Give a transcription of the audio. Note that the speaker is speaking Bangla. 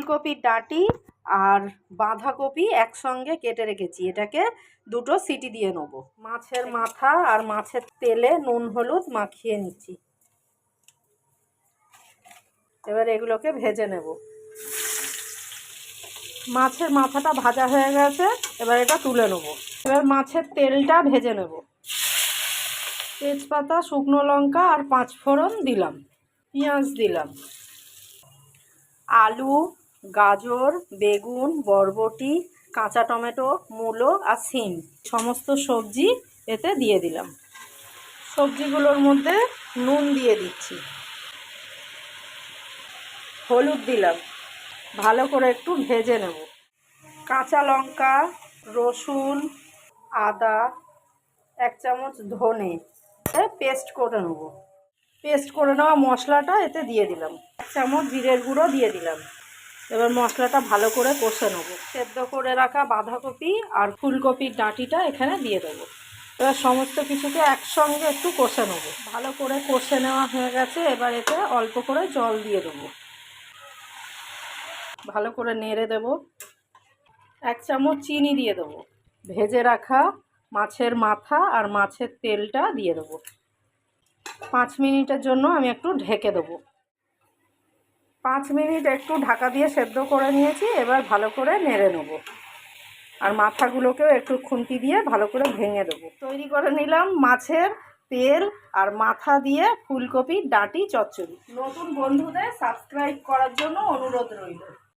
ফুলকপির ডাঁটি আর বাঁধাকপি একসঙ্গে কেটে রেখেছি, এটাকে দুটো সিটি দিয়ে নেব। মাছের মাথা আর মাছের তেলে নুন হলুদ মাখিয়ে নিচ্ছি। এবার এগুলোকে ভেজে নেব। মাছের মাথাটা ভাজা হয়ে গেছে, এবার এটা তুলে নেব। এবার মাছের তেলটা ভেজে নেব। তেজপাতা, শুকনো লঙ্কা আর 5 ফোড়ন দিলাম, পেঁয়াজ দিলাম, আলু, গাজর, বেগুন, বরবটি, কাঁচা টমেটো, মূলো আর শিম সমস্ত সবজি এতে দিয়ে দিলাম। সবজিগুলোর মধ্যে নুন দিয়ে দিচ্ছি, হলুদ দিলাম, ভালো করে একটু ভেজে নেব। কাঁচা লঙ্কা, রসুন, আদা, 1 চামচ ধনে পেস্ট করে নেব। পেস্ট করে নেওয়া মশলাটা এতে দিয়ে দিলাম, 1 চামচ জিরের গুঁড়ো দিয়ে দিলাম। এবার মশলাটা ভালো করে কষে নেব। সেদ্ধ করে রাখা বাঁধাকপি আর ফুলকপির ডাঁটিটা এখানে দিয়ে দেবো। এবার সমস্ত কিছুকে একসঙ্গে একটু কষে নেব। ভালো করে কষে নেওয়া হয়ে গেছে, এবার এতে অল্প করে জল দিয়ে দেবো। ভালো করে নেড়ে দেব। 1 চামচ চিনি দিয়ে দেবো। ভেজে রাখা মাছের মাথা আর মাছের তেলটা দিয়ে দেবো। 5 মিনিটের জন্য আমি একটু ঢেকে দেবো। 5 মিনিট একটু ঢাকা দিয়ে সেদ্ধ করে নিয়েছি, এবার ভালো করে নেড়ে নেব। আর মাথাগুলোকেও একটু খুন্তি দিয়ে ভালো করে ভেঙে দেবো। তৈরি করে নিলাম মাছের তেল আর মাথা দিয়ে ফুলকপির ডাঁটি চচ্চড়ি। নতুন বন্ধুদের সাবস্ক্রাইব করার জন্য অনুরোধ রইল।